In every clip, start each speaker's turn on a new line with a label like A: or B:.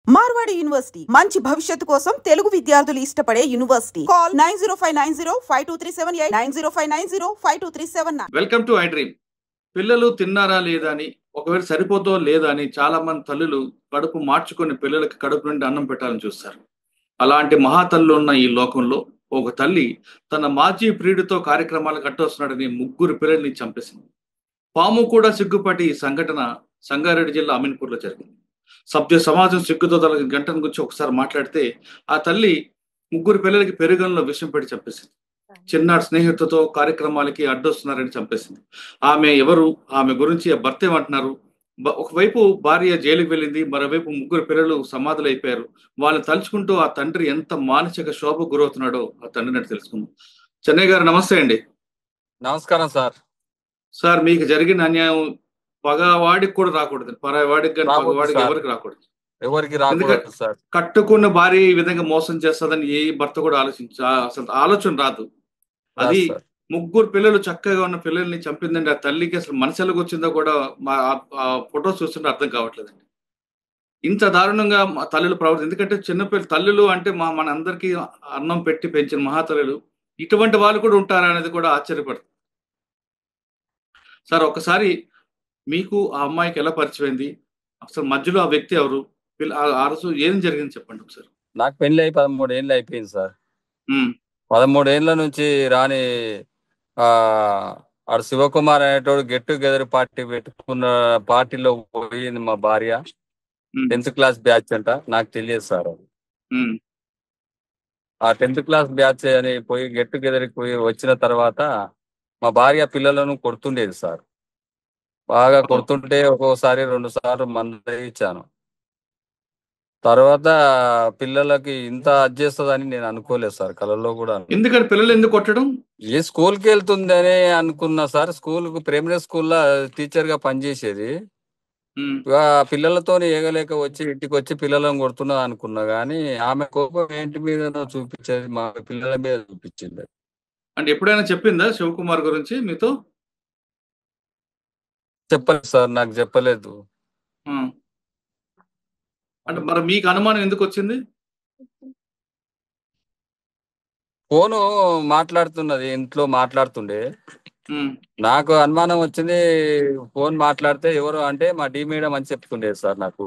A: Marwadi university మంచి భవిష్యత్తు కోసం తెలుగు విద్యార్థులు ఇష్టపడే university. Call 9059052378 9059052379.
B: Welcome to I dream. పిల్లలు తిన్నారా లేదా అని, ఒకవేళ సరిపోతో లేదా అని చాలా మంది తల్లులు కడుపు మార్చుకొని పిల్లలకి కడుపు నుండి అన్నం పెట్టాలని చూస్తారు. అలాంటి మహాతల్లు ఉన్న ఈ లోకంలో ఒక తల్లి తన మాజీ ప్రియుడితో కార్యక్రమాలు కట్టొస్తున్నాడని ముగ్గురు పిల్లల్ని చంపేసింది. పాము కూడా సిగ్గుపట్టి ఈ సంఘటన సంగారెడ్డి జిల్లా అమీన్పూర్లో జరిగింది. సభ్య సమాజం సిగ్గుతో తన గంటను గురించి ఒకసారి మాట్లాడితే ఆ తల్లి ముగ్గురు పిల్లలకి పెరుగంలో విషం పెట్టి చంపేసింది. చిన్నాడు స్నేహితులతో కార్యక్రమాలకి అడ్డొస్తున్నారని చంపేసింది. ఆమె ఎవరు, ఆమె గురించి ఆ భర్త ఏమంటున్నారు? ఒకవైపు భార్య జైలుకి వెళ్ళింది, మరోవైపు ముగ్గురు పిల్లలు సమాధులు అయిపోయారు. వాళ్ళని తలుచుకుంటూ ఆ తండ్రి ఎంత మానసిక శోభ గురవుతున్నాడో ఆ తండ్రిని అంటే తెలుసుకుందాం. చెన్నై గారు నమస్తే అండి.
C: నమస్కారం సార్.
B: సార్, మీకు జరిగిన అన్యాయం పగవాడికి కూడా రాకూడదు, పరావాడికి కానీ పగవాడికి ఎవరికి రాకూడదు.
C: ఎవరికి రాకూడదు సార్.
B: కట్టుకున్న భార్య ఈ విధంగా మోసం చేస్తుందని ఏ భర్త కూడా అసలు ఆలోచన రాదు. అది ముగ్గురు పిల్లలు చక్కగా ఉన్న పిల్లల్ని చంపిందండి. ఆ తల్లికి అసలు మనసులోకి వచ్చిందో కూడా మా ఫొటోస్ చూస్తుంటే అర్థం కావట్లేదండి. ఇంత దారుణంగా మా తల్లులు ప్రవర్తి, ఎందుకంటే చిన్నపిల్లలు తల్లులు అంటే మన అందరికీ అన్నం పెట్టి పెంచిన మహాతల్లులు, ఇటువంటి వాళ్ళు కూడా ఉంటారా అనేది కూడా ఆశ్చర్యపడుతుంది. సార్, ఒకసారి మీకు ఆ అమ్మాయికి ఎలా పరిచయమైంది, అసలు మధ్యలో ఆ వ్యక్తి ఎవరు, ఆ రోజు ఏం జరిగింది చెప్పండి ఒకసారి.
C: నాకు పెళ్లి అయి 13 ఏళ్ళు అయిపోయింది సార్. 13 ఏళ్ళ నుంచి రాని ఆడు శివకుమార్ అనేటోడు గెట్ టుగెదర్ పార్టీ పెట్టుకున్న పార్టీలో పోయింది మా భార్య. 10th క్లాస్ బ్యాచ్ అంట, నాకు తెలియదు సార్. ఆ 10th క్లాస్ బ్యాచ్ అని పోయి గెట్ టుగెదర్కి పోయి వచ్చిన తర్వాత మా భార్య పిల్లలను కొడుతుండేది సార్. బాగా కొడుతుంటే ఒక్కోసారి 2 సార్లు మందు ఇచ్చాను. తర్వాత పిల్లలకి ఇంత చేస్తుందని నేను అనుకోలేదు సార్, కళలో కూడా.
B: ఎందుకంటే పిల్లలు ఎందుకు కొట్టడం?
C: ఏ స్కూల్కి వెళ్తుందని అనుకున్నా సార్. ప్రైమరీ స్కూల్లో టీచర్ గా పనిచేసేది. పిల్లలతో ఏగలేక వచ్చి ఇంటికి వచ్చి పిల్లలను కొడుతున్నా అనుకున్నా, గానీ ఆమె కోపం ఏంటి మీద చూపించేది, మా పిల్లల మీద చూపించింది.
B: అంటే ఎప్పుడైనా చెప్పిందా శివకుమార్ గురించి మీతో?
C: చెప్పలేదు సార్, నాకు చెప్పలేదు.
B: అంటే మరి మీకు అనుమానం ఎందుకు వచ్చింది?
C: ఫోను మాట్లాడుతున్నది, ఇంట్లో మాట్లాడుతుండే. నాకు అనుమానం వచ్చింది. ఫోన్ మాట్లాడితే ఎవరు అంటే మా డి మేడం అని చెప్తుండేది సార్ నాకు.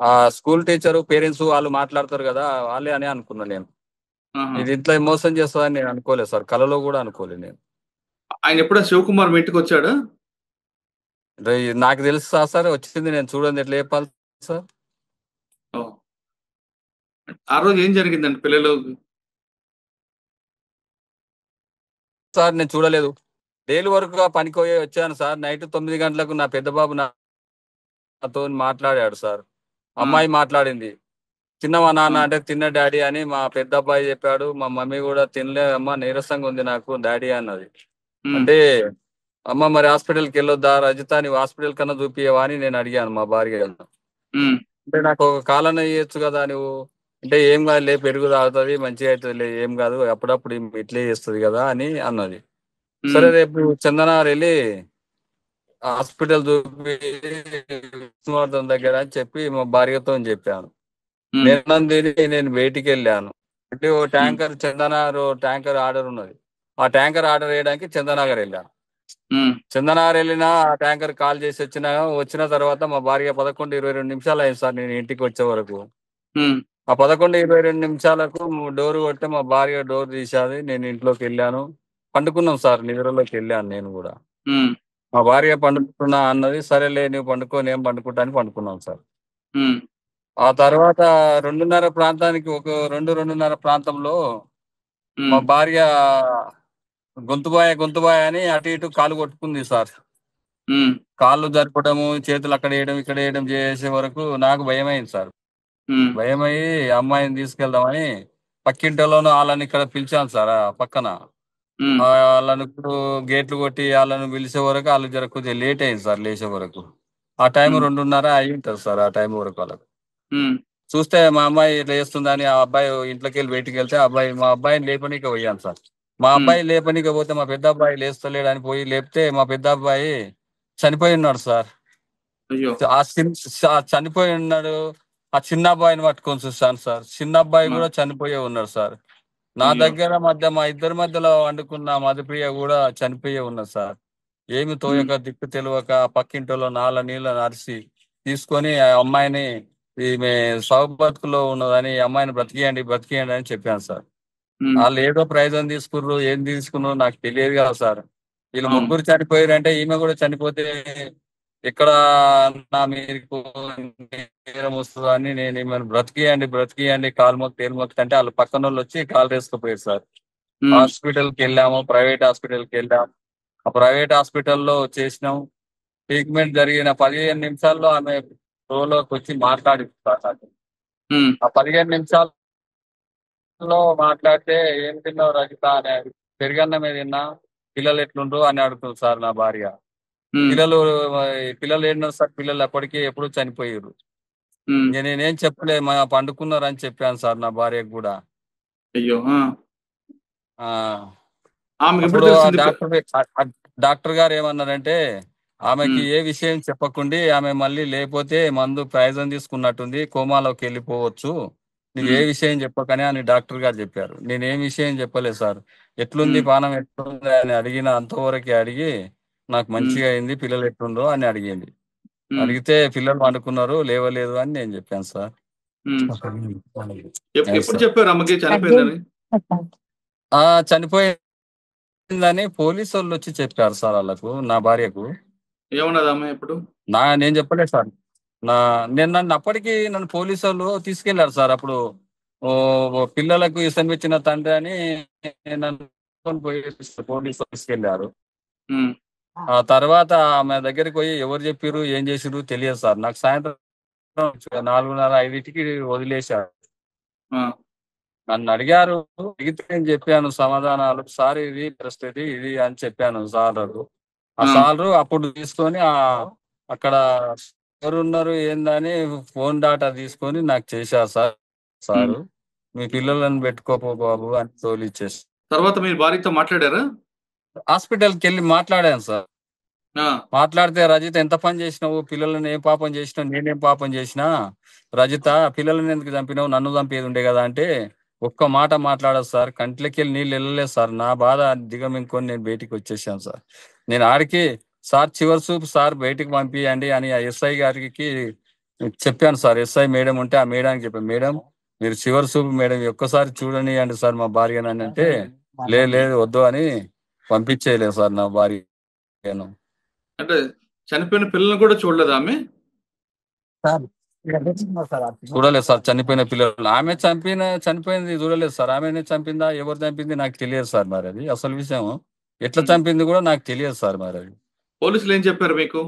C: ఆ స్కూల్ టీచరు పేరెంట్స్ వాళ్ళు మాట్లాడతారు కదా, వాళ్ళే అని అనుకున్నా నేను. ఇది ఇంట్లో మోసం చేస్తుందని నేను అనుకోలేదు సార్, కలలో కూడా అనుకోలేదు నేను.
B: ఆయన ఎప్పుడైనా శివకుమార్ మీ ఇంటికి వచ్చాడా?
C: నాకు తెలుసు సార్, వచ్చింది, నేను చూడండి ఎట్లా చెప్పాలి సార్.
B: ఆ రోజు ఏం జరిగిందండి పిల్లలు?
C: సార్ నేను చూడలేదు, డైలీ వర్క్ పనికి వచ్చాను సార్. నైట్ 9 గంటలకు నా పెద్ద బాబు నాతో మాట్లాడాడు సార్. అమ్మాయి మాట్లాడింది, తిన్నవా నాన్న అంటే తిన్న డాడీ అని మా పెద్ద అబ్బాయి చెప్పాడు. మా మమ్మీ కూడా తినలే అమ్మ, నీరసంగా ఉంది నాకు డాడీ అన్నది. అంటే అమ్మ మరి హాస్పిటల్కి వెళ్ళొద్దా రజిత, నీవు హాస్పిటల్ కన్నా చూపియవా అని నేను అడిగాను మా భార్య. అంటే నాకు ఒక కాలన ఇయ్యొచ్చు కదా నువ్వు అంటే, ఏం కాదు లే, పెరుగు తాగుతుంది మంచిగా అవుతుంది లే, ఏం కాదు అప్పుడప్పుడు ఇట్లే చేస్తుంది కదా అని అన్నది. సరే రేపు చందనార్ వెళ్ళి హాస్పిటల్ చూపి విష్ణువర్ధన్ దగ్గర అని చెప్పి మా భార్యతో చెప్పాను. నేను బయటికి వెళ్ళాను. అంటే ఓ ట్యాంకర్ చందనార్ ట్యాంకర్ ఆర్డర్ ఉన్నది, ఆ ట్యాంకర్ ఆర్డర్ వేయడానికి చందనగర్ వెళ్ళాను. చందనగర్ వెళ్ళినా ఆ ట్యాంకర్ కాల్ చేసి వచ్చిన తర్వాత మా భార్య 11:22 నిమిషాలు అయింది సార్ నేను ఇంటికి వచ్చే వరకు. ఆ 11:22 నిమిషాలకు డోర్ కొట్టే మా భార్య డోర్ తీసేది. నేను ఇంట్లోకి వెళ్ళాను, పండుకున్నాం సార్, నిద్రలోకి వెళ్ళాను నేను కూడా. మా భార్య పండుకుంటున్నా అన్నది, సరేలే నువ్వు పండుకో నేను పండుకుంటా అని పండుకున్నాం సార్. ఆ తర్వాత 2:30 ప్రాంతానికి, ఒక 2:30 ప్రాంతంలో మా భార్య గొంతుబాయ అని అటు ఇటు కాలు కొట్టుకుంది సార్. కాళ్ళు జరపడము, చేతులు అక్కడ వేయడం ఇక్కడ వేయడం చేసే వరకు నాకు భయమైంది సార్. భయమయ్యి అమ్మాయిని తీసుకెళ్దామని పక్కింటిలోనూ వాళ్ళని ఇక్కడ పిలిచాను సార్. పక్కన వాళ్ళని ఇప్పుడు గేట్లు కొట్టి వాళ్ళని పిలిచే వరకు వాళ్ళు జర కొద్దిగా లేట్ అయింది సార్ లేచే వరకు. ఆ టైం 2:30 అయి ఉంటుంది సార్. ఆ టైం వరకు వాళ్ళకు చూస్తే మా అమ్మాయి ఇట్లా చేస్తుందని ఆ అబ్బాయి ఇంట్లోకి వెళ్ళి బయటికి వెళ్తే మా అబ్బాయిని లేపనీకి పోయాను సార్. మా అబ్బాయి లేపనీకి పోతే మా పెద్ద అబ్బాయి లేస్తలేడని పోయి లేపితే మా పెద్ద అబ్బాయి చనిపోయి ఉన్నాడు సార్.
B: అయ్యో.
C: చనిపోయి ఉన్నాడు. ఆ చిన్న అబ్బాయిని పట్టుకొని చూస్తాను సార్. చిన్న అబ్బాయి
B: ఆ,
C: కూడా చనిపోయే ఉన్నాడు సార్. నా
B: అయ్యో.
C: దగ్గర మా ఇద్దరి మధ్యలో వండుకున్న మధుప్రియ కూడా చనిపోయే ఉన్నది సార్. ఏమి
B: ఉమ్,
C: తోయక దిక్కు తెలియక పక్కింటిలో నాళ్ళ నీళ్ళ నరిసి తీసుకొని ఆ అమ్మాయిని ఈమె సాగు బతుకులో ఉన్నదని ఈ అమ్మాయిని బ్రతికియండి అని చెప్పాను సార్.
B: ఉమ్,
C: వాళ్ళు ఏదో ప్రైజం తీసుకుర్రు, ఏం తీసుకున్నారు నాకు తెలియదు కదా సార్. వీళ్ళు
B: అవును.
C: ముగ్గురు చనిపోయారంటే ఈమె కూడా చనిపోతే ఇక్కడ నా మీకు నేరం వస్తుందా అని నేను ఈమెను బ్రతికియండి కాలు మొక్కి తేలు మొక్కి అంటే వాళ్ళ పక్కన వాళ్ళు వచ్చి కాలు వేసుకుపోయారు సార్.
B: ఉమ్,
C: హాస్పిటల్కి వెళ్ళాము, ప్రైవేట్ హాస్పిటల్కి వెళ్ళాము. ఆ ప్రైవేట్ హాస్పిటల్లో చేసినాం. ట్రీట్మెంట్ జరిగిన 15 నిమిషాల్లో ఆమె రోలోకి వచ్చి మాట్లాడింది సార్ నాకు.
B: ఉమ్,
C: ఆ 15 నిమిషాల్లో మాట్లాడితే ఏం తిన్నావు రజిత అని పెరుగన్నమే తిన్నా, పిల్లలు ఎట్లుండ్రు అని అడుగుతుంది సార్ నా భార్య.
B: ఉమ్,
C: పిల్లలు పిల్లలు ఏంటో సార్, పిల్లలు అప్పటికే ఎప్పుడు చనిపోయారు.
B: ఉమ్.
C: ఇంక నేనేం చెప్పలే, మా పండుకున్నారని చెప్పాను సార్ నా భార్యకు కూడా.
B: అయ్యో.
C: ఆ
B: ఆమెకు ఎప్పుడు
C: అప్పుడు ఆ
B: తెలిసింది
C: డాక్టర్ గారు ఏమన్నారంటే ఆమెకి
B: ఉమ్,
C: ఏ విషయం చెప్పకుండి, ఆమె మళ్ళీ లేకపోతే మందు ప్రయోజనం తీసుకున్నట్టుంది, కోమాలోకి వెళ్ళిపోవచ్చు, నువ్వు ఏ
B: ఉమ్,
C: విషయం చెప్పకనే అని డాక్టర్ గారు చెప్పారు. నేనేం విషయం చెప్పలేదు సార్. ఎట్లుంది
B: ఉమ్,
C: పానం ఎట్లుంది అని అడిగిన, అంతవరకే అడిగి నాకు
B: ఉమ్,
C: మంచిగా అయింది, పిల్లలు ఎట్లుండ్రో అని అడిగింది.
B: ఉమ్,
C: అడిగితే పిల్లలు పండుకున్నారు, లేవలేదు అని నేను చెప్పాను సార్.
B: ఉమ్.
C: అది
B: ఎప్పుడు
C: సార్.
B: చెప్పారు అమ్మకి చనిపోయిందని?
C: ఆ చనిపోయిందని పోలీసు వాళ్ళు వచ్చి చెప్పారు సార్ వాళ్ళకు, నా భార్యకు.
B: ఏమన్నది అమ్మ ఎప్పుడు?
C: నేను చెప్పలేదు సార్. నా నన్ను అప్పటికి నన్ను పోలీసు వాళ్ళు తీసుకెళ్లారు సార్. అప్పుడు పిల్లలకు ఇష్టం ఇచ్చిన తండ్రి అని నన్ను తీసుకొని పోయి పోలీసు వాళ్ళు తీసుకెళ్లారు.
B: ఉమ్,
C: ఆ తర్వాత ఆమె దగ్గరికి పోయి ఎవరు చెప్పిర్రు ఏం చేసిర్రు తెలియదు సార్. నాకు సాయంత్రం 4:30, 5కి వదిలేశారు.
B: ఆ,
C: నన్ను అడిగారు, అడిగితే నేను చెప్పాను సమాధానాలు. సార్ ఇది పరిస్థితి ఇది అని చెప్పాను సార్. ఆ
B: ఆ,
C: సార్ అప్పుడు తీసుకొని అక్కడ ఎవరున్నారు ఏందని ఫోన్ డాటా తీసుకొని నాకు చేశారు సార్.
B: ఉమ్.
C: సారు మీ పిల్లలను పెట్టుకోపో బాబు అని తోలిచ్చేసి
B: తర్వాత మీరు భార్యతో మాట్లాడారా?
C: హాస్పిటల్కి వెళ్ళి మాట్లాడాను సార్.
B: ఆ,
C: మాట్లాడితే రజిత ఎంత పని చేసినావు, పిల్లలను ఏం పాపం చేసినావు, నేనేం పాపం చేసినా, రజిత పిల్లలను ఎందుకు చంపినావు, నన్ను చంపేది ఉండే కదా అంటే ఒక్క మాట మాట్లాడదు సార్. కంట్లోకి వెళ్ళి నీళ్ళు వెళ్ళలేదు సార్. నా బాధ దిగమింగుకొని నేను బయటికి వచ్చేసాను సార్. నేను ఆడికి సార్ చివరి చూపు సార్ బయటికి పంపియండి అని ఆ ఎస్ఐ గారికి చెప్పాను సార్. ఎస్ఐ మేడం ఉంటే ఆ మేడానికి చెప్పాను, మేడం మీరు చివరి చూపు మేడం ఒక్కసారి చూడనియండి సార్ మా భార్యనని అంటే లేదు వద్దు అని పంపించేయలేదు సార్ నా భార్యను.
B: అంటే చనిపోయిన పిల్లల్ని కూడా చూడలేదు ఆమె?
C: చూడలేదు సార్ చనిపోయిన పిల్లలు. ఆమె చనిపోయింది చూడలేదు సార్. ఆమెనే చంపిందా ఎవరు చంపింది నాకు తెలియదు సార్. మరి అది అసలు విషయం ఎట్లా
B: ఉమ్.
C: చంపింది కూడా నాకు తెలియదు సార్. మరి అది
B: పోలీసులు ఏం చెప్పారు మీకు?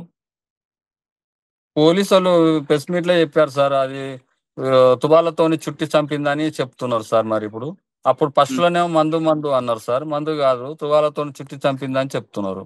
C: పోలీసు వాళ్ళు ప్రెస్ మీట్ లో చెప్పారు సార్. అది తువాలతోని చుట్టి చంపిందని చెప్తున్నారు సార్. మరి ఇప్పుడు అప్పుడు ఫస్ట్
B: ఉమ్,
C: లోనే మందు అన్నారు సార్. మందు కాదు, తువాలతోని చుట్టి చంపిందని చెప్తున్నారు.